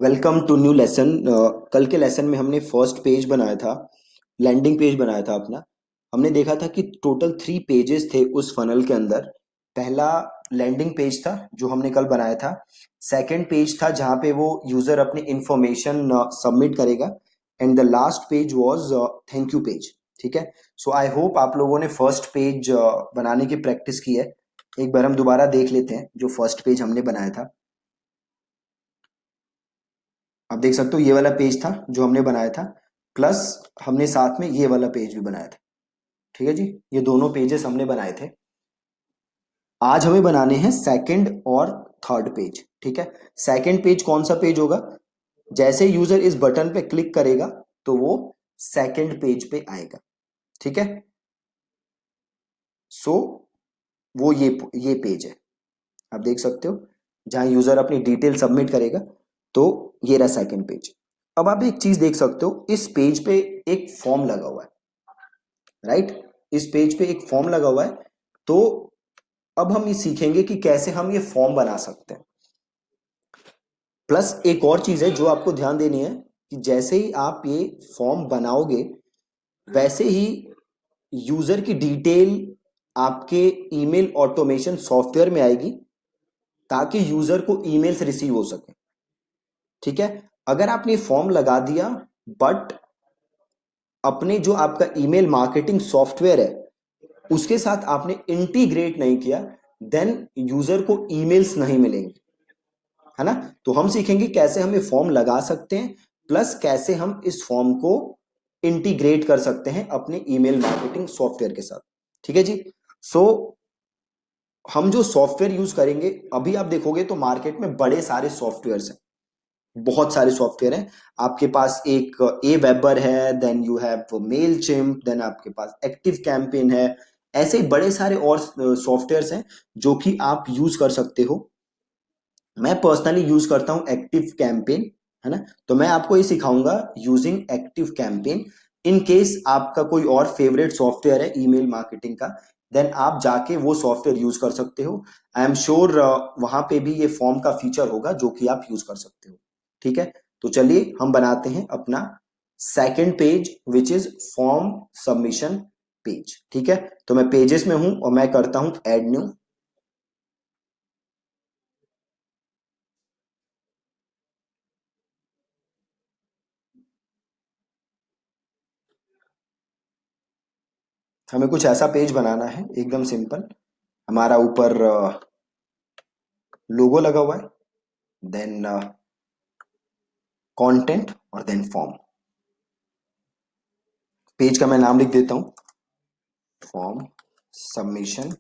Welcome to new lesson. कल के lesson में हमने फर्स्ट पेज बनाया था, लैंडिंग पेज बनाया था अपना। हमने देखा था कि टोटल 3 पेजेस थे उस फनल के अंदर। पहला लैंडिंग पेज था जो हमने कल बनाया था। सेकंड पेज था जहाँ पे वो यूजर अपनी इंफॉर्मेशन सबमिट करेगा। And the last page was thank you page. ठीक है। सो आई होप आप लोगों ने फर्स्ट पेज बनाने की प्रैक्टिस की है। एक बार हम दोबारा देख लेते हैं जो फर्स्ट पेज हमने बनाया था। आप देख सकते हो ये वाला पेज था जो हमने बनाया था, प्लस हमने साथ में ये वाला पेज भी बनाया था। ठीक है जी, ये दोनों पेजेस हमने बनाए थे। आज हमें बनाने हैं सेकंड और थर्ड पेज। ठीक है। सेकंड पेज कौन सा पेज होगा? जैसे यूजर इस बटन पे क्लिक करेगा तो वो सेकंड पेज पे आएगा। ठीक है। सो वो ये पेज है, आप देख सकते हो, जहां यूजर अपनी डिटेल सबमिट करेगा। तो ये रहा सेकंड पेज। अब आप एक चीज देख सकते हो, इस पेज पे एक फॉर्म लगा हुआ है। राइट। इस पेज पे एक फॉर्म लगा हुआ है। तो अब हम ये सीखेंगे कि कैसे हम ये फॉर्म बना सकते हैं। प्लस एक और चीज है जो आपको ध्यान देनी है कि जैसे ही आप ये फॉर्म बनाओगे वैसे ही यूजर की डिटेल आपके ईमेल ऑटोमेशन सॉफ्टवेयर में आएगी, ताकि यूजर को ईमेल्स रिसीव हो सके। ठीक है। अगर आपने फॉर्म लगा दिया बट अपने जो आपका ईमेल मार्केटिंग सॉफ्टवेयर है उसके साथ आपने इंटीग्रेट नहीं किया, देन यूजर को ईमेल्स नहीं मिलेंगे। है ना। तो हम सीखेंगे कैसे हम ये फॉर्म लगा सकते हैं, प्लस कैसे हम इस फॉर्म को इंटीग्रेट कर सकते हैं अपने ईमेल मार्केटिंग सॉफ्टवेयर के साथ। ठीक है जी। सो हम जो सॉफ्टवेयर यूज करेंगे, अभी आप देखोगे तो मार्केट में बड़े सारे सॉफ्टवेयर्स हैं, बहुत सारे सॉफ्टवेयर हैं। आपके पास एक ए वेबर है, then you have Mailchimp, then आपके पास एक्टिव कैंपेन है। ऐसे ही बड़े सारे और सॉफ्टवेयर्स हैं जो कि आप यूज कर सकते हो। मैं पर्सनली यूज करता हूं एक्टिव कैंपेन। है ना। तो मैं आपको ये सिखाऊंगा using active campaign. In case आपका कोई और फेवरेट सॉफ्टवेयर है ईमेल मार्केटिंग का, देन आप जाके वो सॉफ्टवेयर यूज कर सकते हो। आई एम श्योर वहां पे भी ये फॉर्म का फीचर होगा जो कि आप यूज कर सकते हो। ठीक है। तो चलिए हम बनाते हैं अपना second page which is form submission page. ठीक है। तो मैं पेजेस में हूं और मैं करता हूं एड न्यू। हमें कुछ ऐसा पेज बनाना है एकदम सिंपल। हमारा ऊपर लोगो लगा हुआ है, देन कंटेंट और देन फॉर्म। पेज का मैं नाम लिख देता हूं, फॉर्म सबमिशन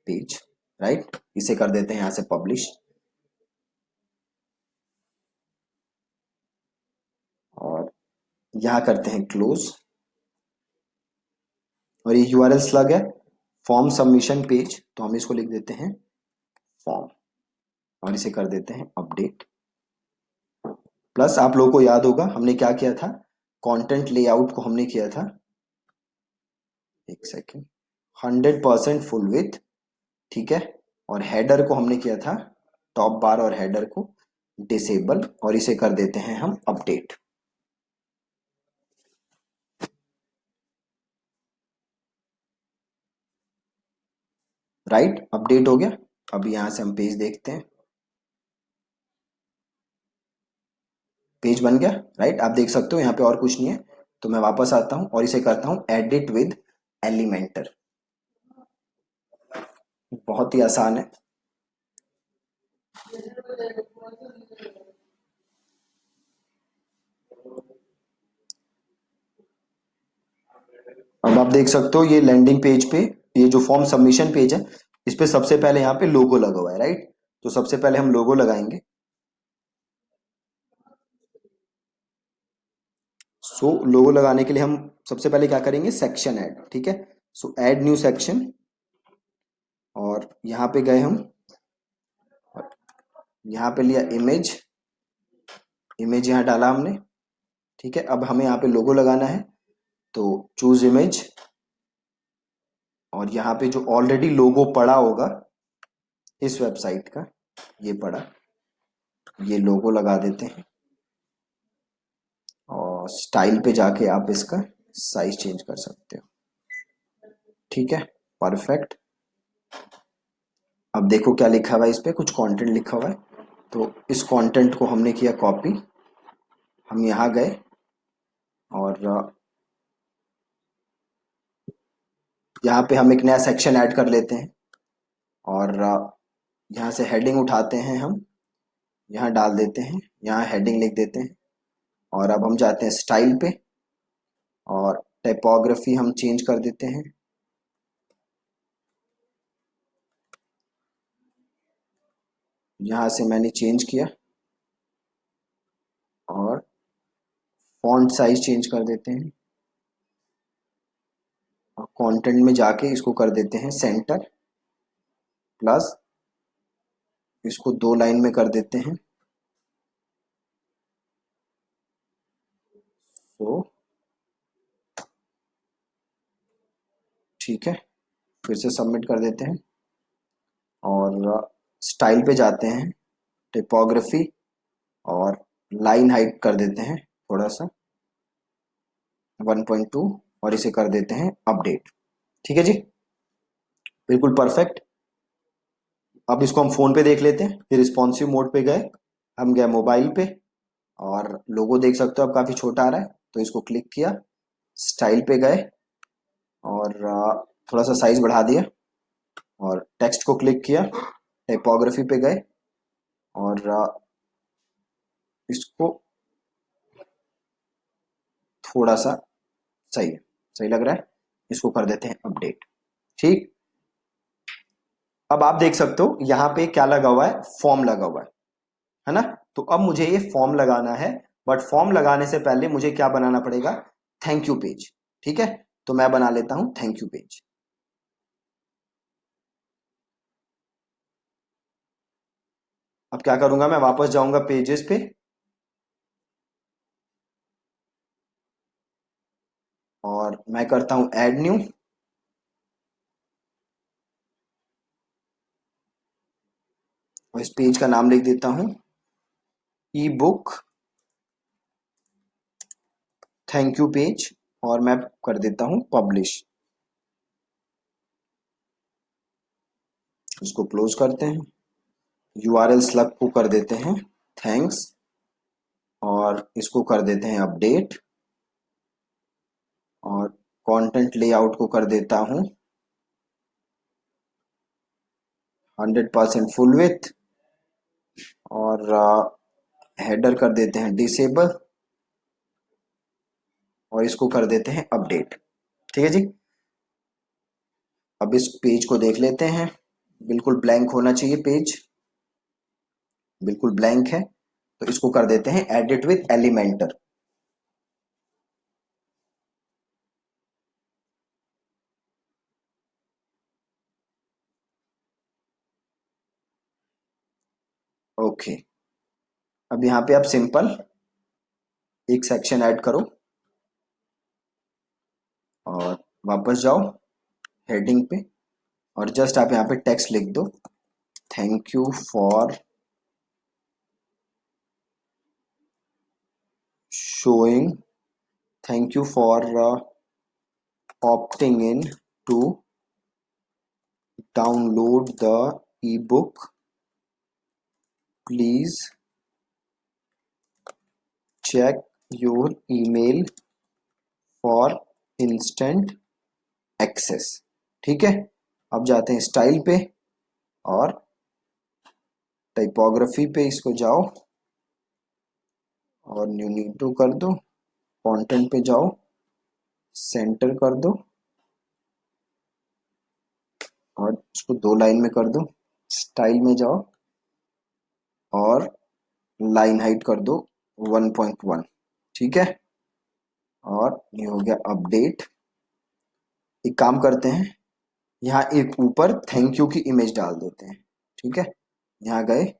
पेज। राइट। इसे कर देते हैं यहां से पब्लिश, और यहां करते हैं क्लोज। और ये यूआरएल स्लग है, फॉर्म सबमिशन पेज, तो हम इसको लिख देते हैं फॉर्म, और इसे कर देते हैं अपडेट। प्लस आप लोगों को याद होगा हमने क्या किया था, कंटेंट लेआउट को हमने किया था, एक सेकेंड, 100% फुल विथ। ठीक है। और हेडर को हमने किया था, टॉप बार और हेडर को डिसेबल, और इसे कर देते हैं हम अपडेट। राइट। अपडेट हो गया। अब यहां से हम पेज देखते हैं, पेज बन गया। राइट। आप देख सकते हो यहाँ पे और कुछ नहीं है। तो मैं वापस आता हूं और इसे करता हूं एडिट विद एलिमेंटर। बहुत ही आसान है। अब आप देख सकते हो ये लैंडिंग पेज पे, ये जो फॉर्म सबमिशन पेज है, इस पे सबसे पहले यहाँ पे लोगो लगा हुआ है। राइट। तो सबसे पहले हम लोगो लगाएंगे। सो लोगो लगाने के लिए हम सबसे पहले क्या करेंगे, सेक्शन ऐड। ठीक है। सो ऐड न्यू सेक्शन, और यहाँ पे गए हम, यहाँ पे लिया इमेज, इमेज यहाँ डाला हमने। ठीक है। अब हमें यहाँ पे लोगो लगाना है, तो चूज इमेज, और यहाँ पे जो ऑलरेडी लोगो पड़ा होगा इस वेबसाइट का, ये पड़ा, ये लोगो लगा देते हैं। और स्टाइल पे जाके आप इसका साइज चेंज कर सकते हो। ठीक है, परफेक्ट। अब देखो क्या लिखा हुआ है, इस पे कुछ कंटेंट लिखा हुआ है। तो इस कंटेंट को हमने किया कॉपी, हम यहाँ गए और यहाँ पे हम एक नया सेक्शन ऐड कर लेते हैं और यहाँ से हेडिंग उठाते हैं, हम यहाँ डाल देते हैं, यहाँ हेडिंग लिख देते हैं। और अब हम जाते हैं स्टाइल पे और टाइपोग्राफी हम चेंज कर देते हैं। यहाँ से मैंने चेंज किया और फॉन्ट साइज चेंज कर देते हैं और कंटेंट में जाके इसको कर देते हैं सेंटर प्लस, इसको 2 लाइन में कर देते हैं। तो ठीक है, फिर से सबमिट कर देते हैं और स्टाइल पे जाते हैं, टाइपोग्राफी और लाइन हाइट कर देते हैं थोड़ा सा 1.2 और इसे कर देते हैं अपडेट। ठीक है जी, बिल्कुल परफेक्ट। अब इसको हम फोन पे देख लेते हैं। फिर रिस्पॉन्सिव मोड पे गए, हम गए मोबाइल पे और लोगो देख सकते हो अब काफी छोटा आ रहा है, तो इसको क्लिक किया, स्टाइल पे गए और थोड़ा सा साइज बढ़ा दिया और टेक्स्ट को क्लिक किया, टाइपोग्राफी पे गए और इसको थोड़ा सा सही है, सही लग रहा है, इसको कर देते हैं अपडेट। ठीक, अब आप देख सकते हो यहाँ पे क्या लगा हुआ है, फॉर्म लगा हुआ है ना। तो अब मुझे ये फॉर्म लगाना है, बट फॉर्म लगाने से पहले मुझे क्या बनाना पड़ेगा, थैंक यू पेज। ठीक है, तो मैं बना लेता हूं थैंक यू पेज। अब क्या करूंगा, मैं वापस जाऊंगा पेजेस पे और मैं करता हूं ऐड न्यू और इस पेज का नाम लिख देता हूं ई बुक थैंक यू पेज और मैं कर देता हूं पब्लिश। इसको क्लोज करते हैं, यूआरएल स्लग को कर देते हैं थैंक्स और इसको कर देते हैं अपडेट और कंटेंट लेआउट को कर देता हूं 100% फुल विथ और हेडर कर देते हैं डिसेबल और इसको कर देते हैं अपडेट। ठीक है जी, अब इस पेज को देख लेते हैं, बिल्कुल ब्लैंक होना चाहिए पेज, बिल्कुल ब्लैंक है, तो इसको कर देते हैं एडिट विथ एलिमेंटर। ओके, अब यहाँ पे आप सिंपल एक सेक्शन ऐड करो और वापस जाओ हेडिंग पे और जस्ट आप यहाँ पे टेक्स्ट लिख दो, thank you for showing thank you for opting in to download the ebook. Please check your email for instant access. ठीक है, अब जाते हैं स्टाइल पे और टाइपोग्राफी पे इसको जाओ और न्यू नीड टू कर दो, कंटेंट पे जाओ, सेंटर कर दो और इसको 2 लाइन में कर दो, स्टाइल में जाओ और लाइन हाइट कर दो 1.1। ठीक है, और ये हो गया अपडेट। एक काम करते हैं, यहाँ एक ऊपर थैंक यू की इमेज डाल देते हैं। ठीक है, यहाँ गए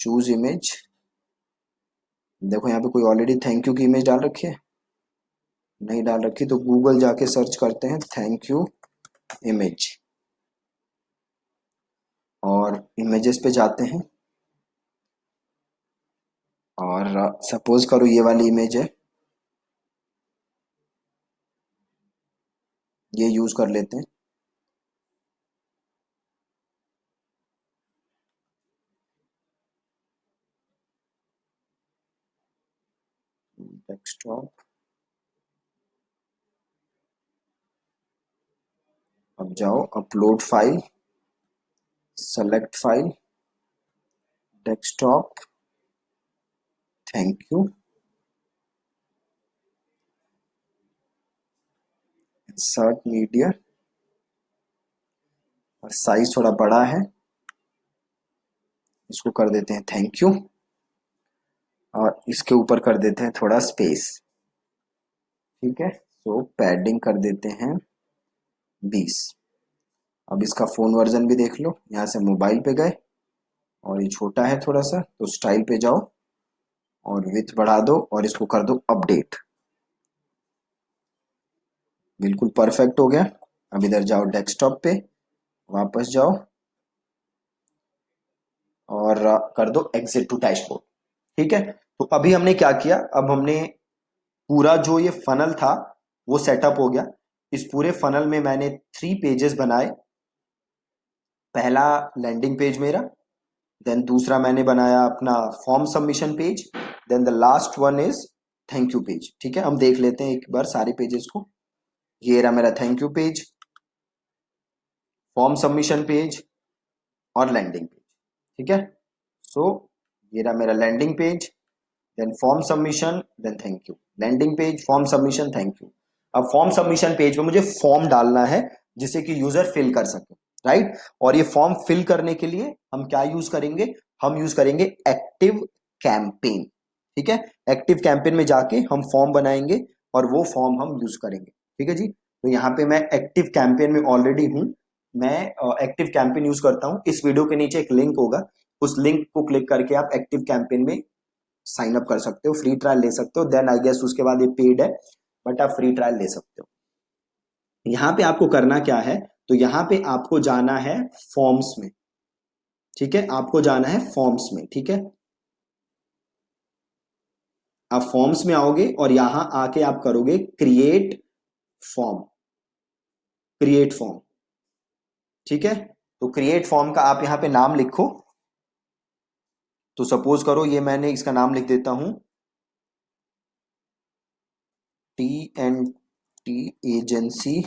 चूज इमेज, देखो यहाँ पे कोई ऑलरेडी थैंक यू की इमेज डाल रखी है, नहीं डाल रखी तो गूगल जाके सर्च करते हैं थैंक यू इमेज और इमेजेस पे जाते हैं और सपोज करो ये वाली इमेज है, ये यूज कर लेते हैं। डेस्कटॉप, अब जाओ upload file, select file, desktop, thank you, insert media, और साइज थोड़ा बड़ा है, इसको कर देते हैं थैंक यू, और इसके ऊपर कर देते हैं थोड़ा स्पेस। ठीक है, तो पैडिंग कर देते हैं 20। अब इसका फोन वर्जन भी देख लो, यहाँ से मोबाइल पे गए और ये छोटा है थोड़ा सा, तो स्टाइल पे जाओ और विथ बढ़ा दो और इसको कर दो अपडेट। बिल्कुल परफेक्ट हो गया। अब इधर जाओ डेस्कटॉप पे, वापस जाओ और कर दो एग्जिट टू डैशबोर्ड। ठीक है, तो अभी हमने क्या किया, अब हमने पूरा जो ये फनल था वो सेटअप हो गया। इस पूरे फनल में मैंने 3 पेजेस बनाए। पहला लैंडिंग पेज मेरा, देन दूसरा मैंने बनाया अपना form submission page, then the last one is thank you page. ठीक है, हम देख लेते हैं एक बार सारे पेजेस को। ये रहा मेरा thank you page, form submission page और लैंडिंग पेज। ठीक है, सो ये रहा मेरा landing page, then form submission, then thank you, landing page, form submission, thank you. अब फॉर्म सबमिशन पेज पे मुझे फॉर्म डालना है जिसे कि यूजर फिल कर सके, राइट। और ये फॉर्म फिल करने के लिए हम क्या यूज करेंगे, हम यूज करेंगे एक्टिव कैंपेन। ठीक है, एक्टिव कैंपेन में जाके हम फॉर्म बनाएंगे और वो फॉर्म हम यूज करेंगे। ठीक है जी, तो यहाँ पे मैं एक्टिव कैंपेन में ऑलरेडी हूं। मैं एक्टिव कैंपेन यूज करता हूं। इस वीडियो के नीचे एक लिंक होगा, उस लिंक को क्लिक करके आप एक्टिव कैंपेन में साइन अप कर सकते हो, फ्री ट्रायल ले सकते हो। देन आई गेस उसके बाद ये पेड है, बट आप फ्री ट्रायल ले सकते हो। यहाँ पे आपको करना क्या है, तो यहाँ पे आपको जाना है फॉर्म्स में। ठीक है, आपको जाना है फॉर्म्स में। ठीक है, आप फॉर्म्स में आओगे और यहां आके आप करोगे क्रिएट फॉर्म, क्रिएट फॉर्म। ठीक है, तो क्रिएट फॉर्म का आप यहां पे नाम लिखो। तो सपोज करो ये मैंने इसका नाम लिख देता हूं TNT एजेंसी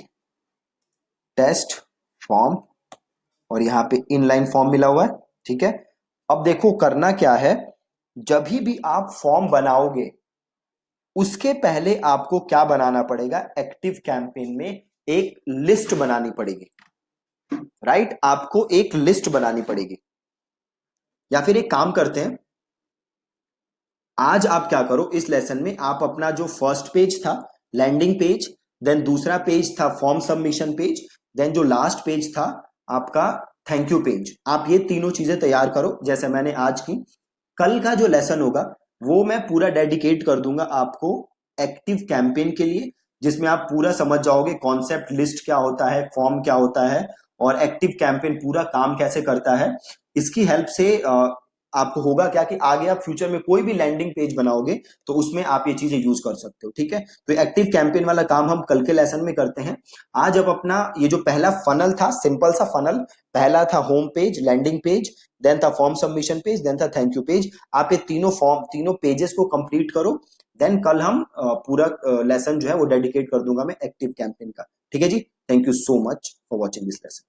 टेस्ट फॉर्म, और यहाँ पे इनलाइन फॉर्म मिला हुआ है। ठीक है, अब देखो करना क्या है, जब भी आप फॉर्म बनाओगे उसके पहले आपको क्या बनाना पड़ेगा, एक्टिव कैंपेन में एक लिस्ट बनानी पड़ेगी, राइट। आपको एक लिस्ट बनानी पड़ेगी। या फिर एक काम करते हैं, आज आप क्या करो, इस लेसन में आप अपना जो फर्स्ट पेज था लैंडिंग पेज, देन दूसरा पेज था फॉर्म सबमिशन पेज, देन जो लास्ट पेज था आपका थैंक यू पेज, आप ये तीनों चीजें तैयार करो जैसे मैंने आज की। कल का जो लेसन होगा वो मैं पूरा डेडिकेट कर दूंगा आपको एक्टिव कैंपेन के लिए, जिसमें आप पूरा समझ जाओगे कॉन्सेप्ट लिस्ट क्या होता है, फॉर्म क्या होता है और एक्टिव कैंपेन पूरा काम कैसे करता है। इसकी हेल्प से आपको होगा क्या कि आगे आप फ्यूचर में कोई भी लैंडिंग पेज बनाओगे तो उसमें आप ये चीजें यूज कर सकते हो। ठीक है, तो एक्टिव कैंपेन वाला काम हम कल के लेसन में करते हैं। आज अब अपना ये जो पहला फनल था, सिंपल सा फनल, पहला था home page, landing page, then था फॉर्म सबमिशन पेज, देन था थैंक यू पेज। आप ये तीनों फॉर्म, तीनों पेजेस को कंप्लीट करो। देन कल हम पूरा लेसन जो है वो डेडिकेट कर दूंगा मैं एक्टिव कैंपेन का। ठीक है जी, thank you so much for watching this lesson.